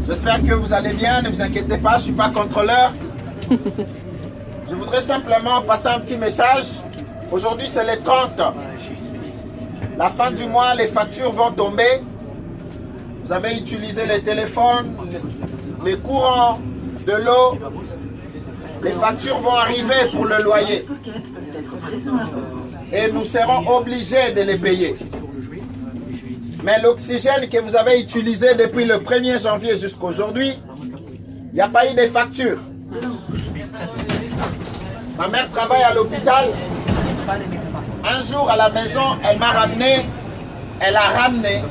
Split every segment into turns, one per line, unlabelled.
J'espère que vous allez bien, ne vous inquiétez pas, je ne suis pas contrôleur. Je voudrais simplement passer un petit message. Aujourd'hui, c'est les 30. La fin du mois, les factures vont tomber. Vous avez utilisé les téléphones, les courants, de l'eau. Les factures vont arriver pour le loyer. Et nous serons obligés de les payer. Mais l'oxygène que vous avez utilisé depuis le 1er janvier jusqu'à aujourd'hui, il n'y a pas eu de facture. Ma mère travaille à l'hôpital. Un jour à la maison, elle a ramené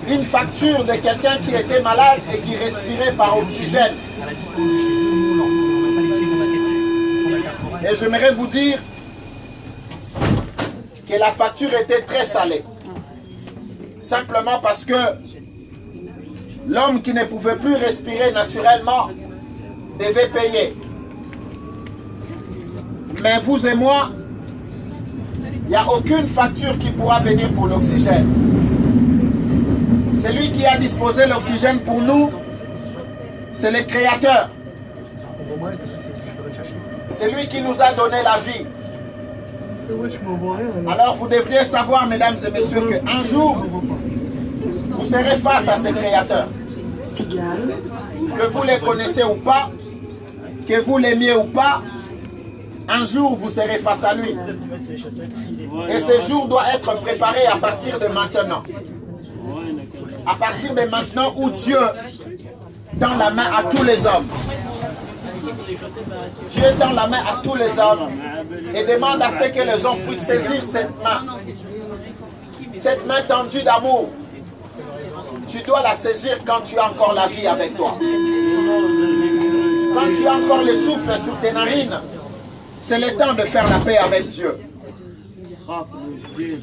une facture de quelqu'un qui était malade et qui respirait par oxygène. Et j'aimerais vous dire que la facture était très salée. Simplement parce que l'homme qui ne pouvait plus respirer naturellement devait payer. Mais vous et moi, il n'y a aucune facture qui pourra venir pour l'oxygène. Celui qui a disposé l'oxygène pour nous, c'est le Créateur. C'est lui qui nous a donné la vie. Alors vous devriez savoir, mesdames et messieurs, qu'un jour, vous serez face à ce Créateur. Que vous les connaissez ou pas, que vous l'aimiez ou pas, un jour vous serez face à lui. Et ce jour doit être préparé à partir de maintenant. À partir de maintenant où Dieu tend la main à tous les hommes. Dieu tend la main à tous les hommes et demande à ce que les hommes puissent saisir cette main. Cette main tendue d'amour. Tu dois la saisir quand tu as encore la vie avec toi. Quand tu as encore le souffle sur tes narines, c'est le temps de faire la paix avec Dieu.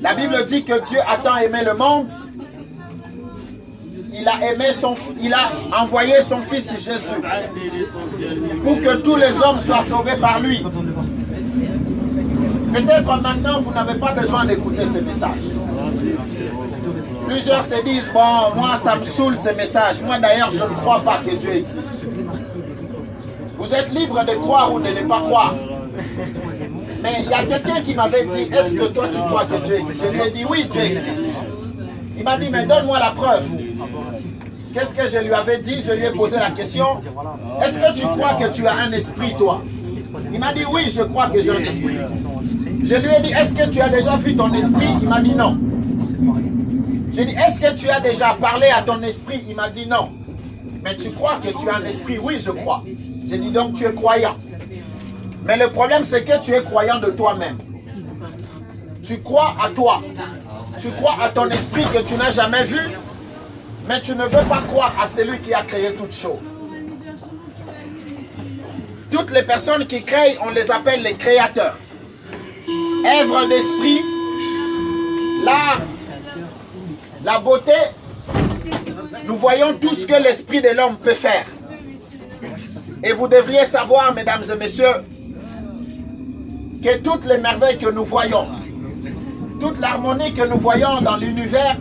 La Bible dit que Dieu a tant aimé le monde. Il a envoyé son fils Jésus pour que tous les hommes soient sauvés par lui. Peut-être maintenant vous n'avez pas besoin d'écouter ces messages. Plusieurs se disent, bon, moi ça me saoule ces messages. Moi d'ailleurs je ne crois pas que Dieu existe. Vous êtes libre de croire ou de ne pas croire. Mais il y a quelqu'un qui m'avait dit, est-ce que toi tu crois que Dieu existe? Je lui ai dit, oui, Dieu existe. Il m'a dit, mais donne-moi la preuve. Qu'est-ce que je lui avais dit? Je lui ai posé la question, est-ce que tu crois que tu as un esprit, toi? Il m'a dit, oui, je crois que j'ai un esprit. Je lui ai dit, est-ce que tu as déjà vu ton esprit? Il m'a dit non. J'ai dit, est-ce que tu as déjà parlé à ton esprit? Il m'a dit non. Mais tu crois que tu as un esprit? Oui, je crois. J'ai dit, donc tu es croyant. Mais le problème, c'est que tu es croyant de toi-même. Tu crois à toi. Tu crois à ton esprit que tu n'as jamais vu. Mais tu ne veux pas croire à celui qui a créé toutes choses. Toutes les personnes qui créent, on les appelle les créateurs. Œuvre d'esprit, l'art, la beauté. Nous voyons tout ce que l'esprit de l'homme peut faire. Et vous devriez savoir, mesdames et messieurs, que toutes les merveilles que nous voyons, toute l'harmonie que nous voyons dans l'univers,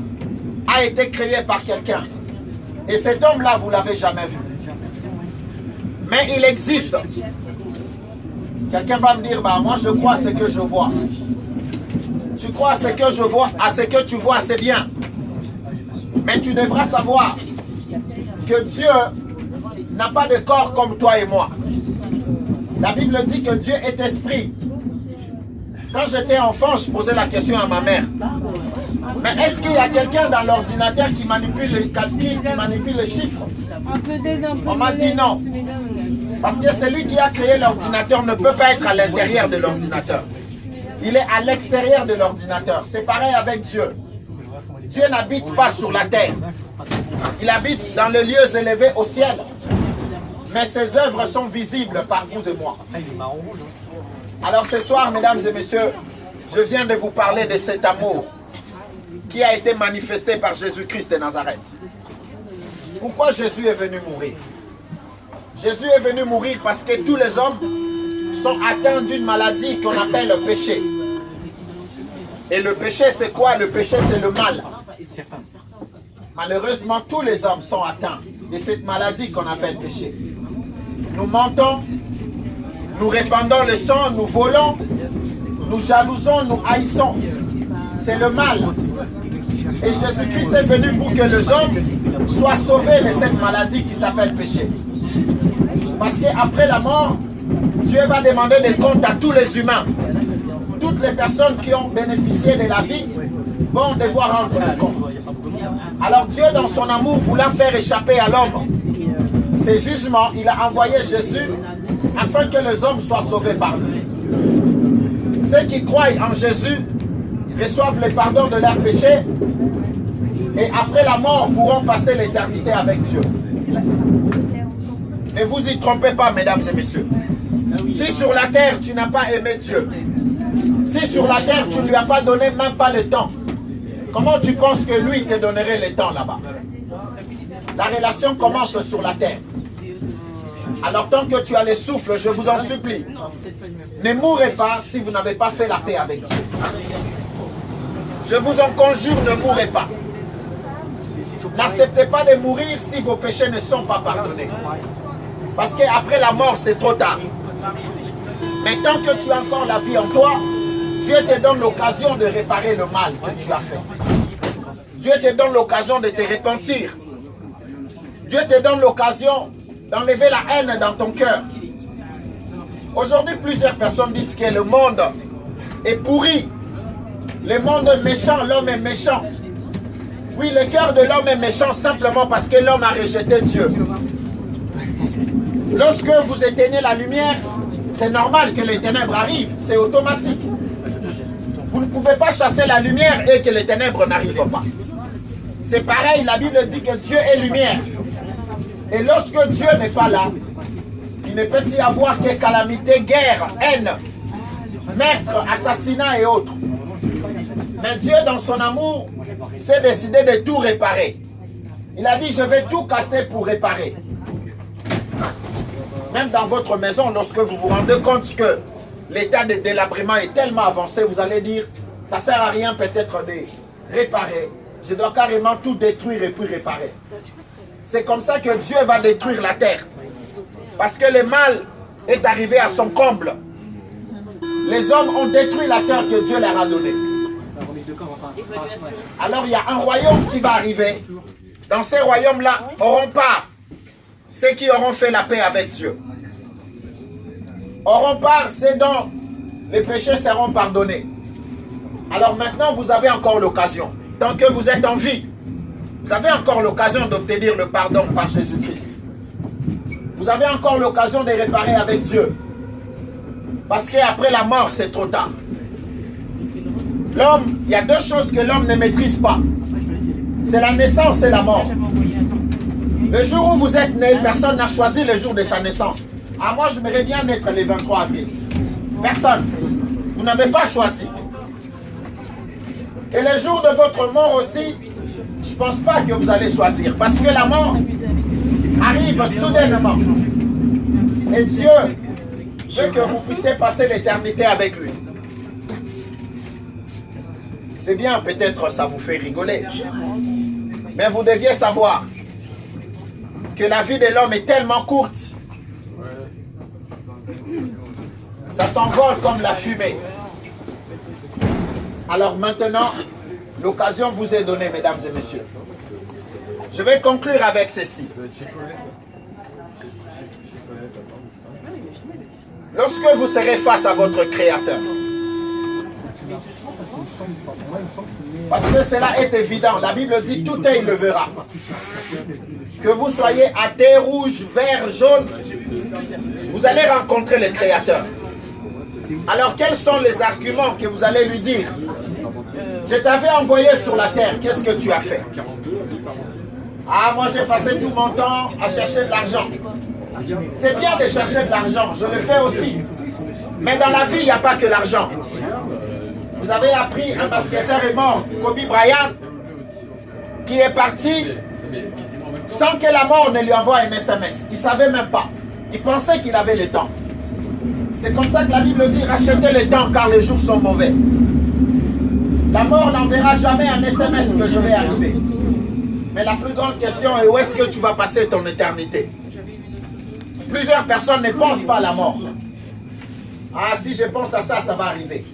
a été créé par quelqu'un. Et cet homme-là, vous ne l'avez jamais vu. Mais il existe. Quelqu'un va me dire, bah, moi je crois à ce que je vois. Tu crois à ce que je vois, à ce que tu vois, c'est bien. Mais tu devras savoir que Dieu n'a pas de corps comme toi et moi. La Bible dit que Dieu est esprit. Quand j'étais enfant, je posais la question à ma mère. Mais est-ce qu'il y a quelqu'un dans l'ordinateur qui manipule les calculs, qui manipule les chiffres? On m'a dit non. Parce que celui qui a créé l'ordinateur ne peut pas être à l'intérieur de l'ordinateur. Il est à l'extérieur de l'ordinateur. C'est pareil avec Dieu. Dieu n'habite pas sur la terre. Il habite dans les lieux élevés au ciel. Mais ses œuvres sont visibles par vous et moi. Alors ce soir, mesdames et messieurs, je viens de vous parler de cet amour qui a été manifesté par Jésus-Christ de Nazareth. Pourquoi Jésus est venu mourir? Jésus est venu mourir parce que tous les hommes sont atteints d'une maladie qu'on appelle le péché. Et le péché, c'est quoi? Le péché, c'est le mal. Malheureusement, tous les hommes sont atteints de cette maladie qu'on appelle péché. Nous mentons, nous répandons le sang, nous volons, nous jalousons, nous haïssons. C'est le mal. Et Jésus-Christ est venu pour que les hommes soient sauvés de cette maladie qui s'appelle péché. Parce qu'après la mort, Dieu va demander des comptes à tous les humains. Toutes les personnes qui ont bénéficié de la vie vont devoir rendre des comptes. Alors Dieu, dans son amour, voulant faire échapper à l'homme ces jugements, il a envoyé Jésus afin que les hommes soient sauvés par lui. Ceux qui croient en Jésus reçoivent le pardon de leurs péchés et après la mort pourront passer l'éternité avec Dieu. Ne vous y trompez pas, mesdames et messieurs. Si sur la terre tu n'as pas aimé Dieu, si sur la terre tu ne lui as pas donné même pas le temps, comment tu penses que lui te donnerait le temps là-bas? La relation commence sur la terre. Alors tant que tu as le souffle, je vous en supplie, ne mourrez pas si vous n'avez pas fait la paix avec Dieu. Je vous en conjure, ne mourrez pas. N'acceptez pas de mourir si vos péchés ne sont pas pardonnés. Parce qu'après la mort, c'est trop tard. Mais tant que tu as encore la vie en toi, Dieu te donne l'occasion de réparer le mal que tu as fait. Dieu te donne l'occasion de te repentir. Dieu te donne l'occasion d'enlever la haine dans ton cœur. Aujourd'hui, plusieurs personnes disent que le monde est pourri. Le monde est méchant, l'homme est méchant. Oui, le cœur de l'homme est méchant simplement parce que l'homme a rejeté Dieu. Lorsque vous éteignez la lumière, c'est normal que les ténèbres arrivent, c'est automatique. Vous ne pouvez pas chasser la lumière et que les ténèbres n'arrivent pas. C'est pareil, la Bible dit que Dieu est lumière. Et lorsque Dieu n'est pas là, il ne peut y avoir que calamité, guerre, haine, meurtre, assassinat et autres. Mais Dieu, dans son amour, s'est décidé de tout réparer. Il a dit, je vais tout casser pour réparer. Même dans votre maison, lorsque vous vous rendez compte que l'état de délabrement est tellement avancé, vous allez dire, ça ne sert à rien peut-être de réparer. Je dois carrément tout détruire et puis réparer. C'est comme ça que Dieu va détruire la terre. Parce que le mal est arrivé à son comble. Les hommes ont détruit la terre que Dieu leur a donnée. Alors il y a un royaume qui va arriver. Dans ces royaumes-là, auront part ceux qui auront fait la paix avec Dieu. Auront part ceux dont les péchés seront pardonnés. Alors maintenant, vous avez encore l'occasion. Tant que vous êtes en vie, vous avez encore l'occasion d'obtenir le pardon par Jésus-Christ. Vous avez encore l'occasion de réparer avec Dieu. Parce qu'après la mort, c'est trop tard. L'homme, il y a deux choses que l'homme ne maîtrise pas. C'est la naissance et la mort. Le jour où vous êtes né, personne n'a choisi le jour de sa naissance. Ah, moi, j'aimerais bien naître le 23 avril. Personne. Vous n'avez pas choisi. Et le jour de votre mort aussi, je ne pense pas que vous allez choisir. Parce que la mort arrive soudainement. Et Dieu veut que vous puissiez passer l'éternité avec lui. C'est bien, peut-être ça vous fait rigoler. Mais vous deviez savoir que la vie de l'homme est tellement courte. Ça s'envole comme la fumée. Alors maintenant, l'occasion vous est donnée, mesdames et messieurs. Je vais conclure avec ceci. Lorsque vous serez face à votre Créateur, parce que cela est évident, la Bible dit tout est, il le verra. Que vous soyez athée, rouge, vert, jaune, vous allez rencontrer le Créateur. Alors quels sont les arguments que vous allez lui dire? Je t'avais envoyé sur la terre, qu'est-ce que tu as fait? Ah, moi j'ai passé tout mon temps à chercher de l'argent. C'est bien de chercher de l'argent, je le fais aussi. Mais dans la vie, il n'y a pas que l'argent. Vous avez appris, un basketteur est mort, Kobe Bryant, qui est parti sans que la mort ne lui envoie un SMS. Il ne savait même pas. Il pensait qu'il avait le temps. C'est comme ça que la Bible dit, rachetez le temps car les jours sont mauvais. La mort n'enverra jamais un SMS que je vais arriver. Mais la plus grande question est où est-ce que tu vas passer ton éternité? Plusieurs personnes ne pensent pas à la mort. Ah, si je pense à ça, ça va arriver.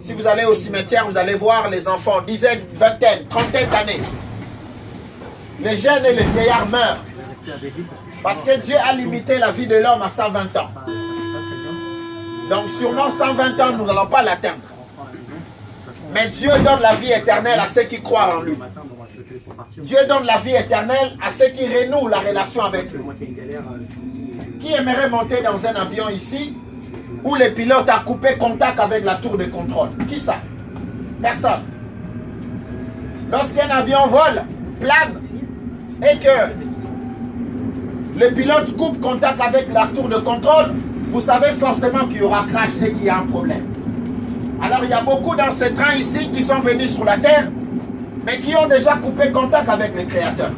Si vous allez au cimetière, vous allez voir les enfants, dizaines, vingtaine, trentaine d'années. Les jeunes et les vieillards meurent. Parce que Dieu a limité la vie de l'homme à 120 ans. Donc sûrement 120 ans, nous n'allons pas l'atteindre. Mais Dieu donne la vie éternelle à ceux qui croient en lui. Dieu donne la vie éternelle à ceux qui renouent la relation avec lui. Qui aimerait monter dans un avion ici où le pilote a coupé contact avec la tour de contrôle? Qui ça? Personne. Lorsqu'un avion vole, plane, et que le pilote coupe contact avec la tour de contrôle, vous savez forcément qu'il y aura crash et qu'il y a un problème. Alors il y a beaucoup dans ce train ici qui sont venus sur la terre, mais qui ont déjà coupé contact avec le Créateur.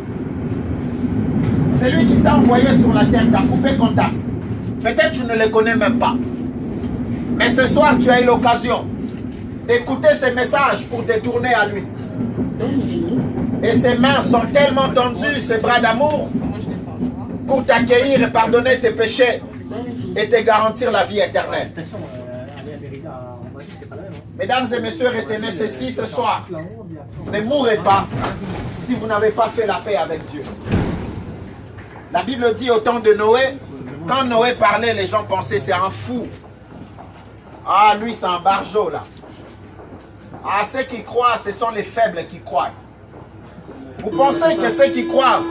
C'est lui qui t'a envoyé sur la terre, t'a coupé contact. Peut-être tu ne le connais même pas. Mais ce soir, tu as eu l'occasion d'écouter ces messages pour te tourner à lui. Et ses mains sont tellement tendues, ses bras d'amour, pour t'accueillir et pardonner tes péchés et te garantir la vie éternelle. Mesdames et messieurs, retenez ceci ce soir. Ne mourrez pas si vous n'avez pas fait la paix avec Dieu. La Bible dit au temps de Noé, quand Noé parlait, les gens pensaient c'est un fou. Ah, lui c'est un barjot là. Ah, ceux qui croient, ce sont les faibles qui croient. Vous pensez que ceux qui croient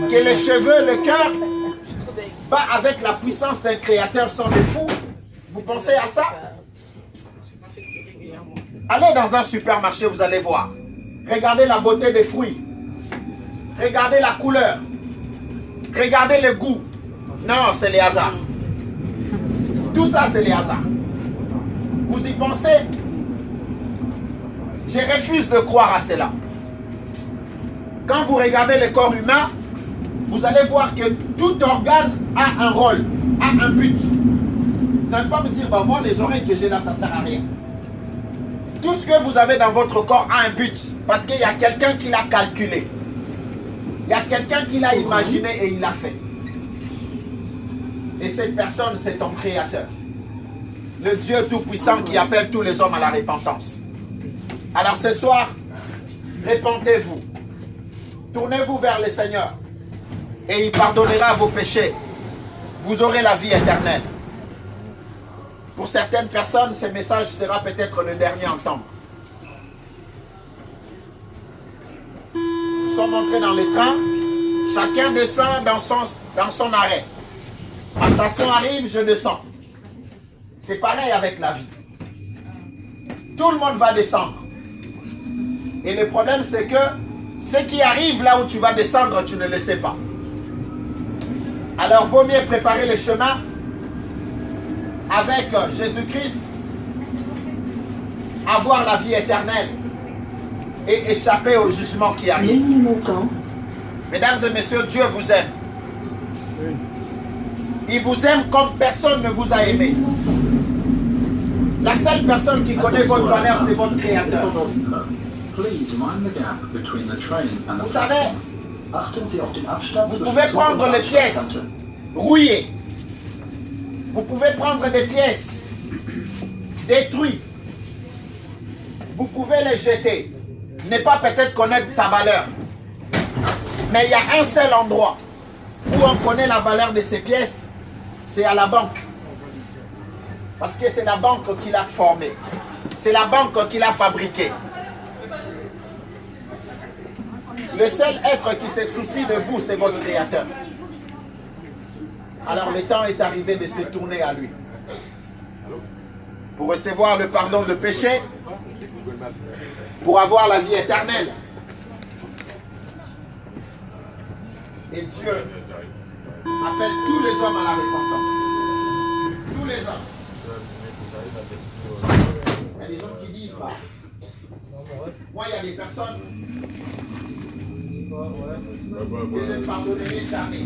que les cheveux, le cœur, avec la puissance d'un créateur sont des fous? Vous pensez à ça? Allez dans un supermarché, vous allez voir. Regardez la beauté des fruits. Regardez la couleur. Regardez le goût. Non, c'est les hasards. Tout ça, c'est les hasards. Vous y pensez? Je refuse de croire à cela. Quand vous regardez le corps humain, vous allez voir que tout organe a un rôle, a un but. Vous n'allez pas me dire, bah, moi, les oreilles que j'ai là, ça ne sert à rien. Tout ce que vous avez dans votre corps a un but. Parce qu'il y a quelqu'un qui l'a calculé. Il y a quelqu'un qui l'a imaginé et il l'a fait. Et cette personne, c'est ton Créateur. Le Dieu Tout-Puissant qui appelle tous les hommes à la repentance. Alors ce soir, répentez-vous. Tournez-vous vers le Seigneur. Et il pardonnera vos péchés. Vous aurez la vie éternelle. Pour certaines personnes, ce message sera peut-être le dernier à entendre. Nous sommes entrés dans le train. Chacun descend dans son arrêt. Ma station arrive, je descends. C'est pareil avec la vie. Tout le monde va descendre. Et le problème, c'est que ce qui arrive là où tu vas descendre, tu ne le sais pas. Alors, vaut mieux préparer le chemin avec Jésus-Christ, avoir la vie éternelle et échapper au jugement qui arrive. Mesdames et messieurs, Dieu vous aime. Il vous aime comme personne ne vous a aimé. La seule personne qui connaît votre valeur, c'est votre Créateur. Vous savez, vous pouvez prendre les pièces rouillées. Vous pouvez prendre des pièces détruites. Vous pouvez les jeter. Ne pas peut-être connaître sa valeur. Mais il y a un seul endroit où on connaît la valeur de ces pièces, c'est à la banque. Parce que c'est la banque qui l'a formé. C'est la banque qui l'a fabriqué. Le seul être qui se soucie de vous, c'est votre Créateur. Alors le temps est arrivé de se tourner à lui. Pour recevoir le pardon de péché, pour avoir la vie éternelle. Et Dieu appelle tous les hommes à la repentance. Tous les hommes. Il y a des gens qui disent, bah, moi il y a des personnes que je ne pardonnerai jamais.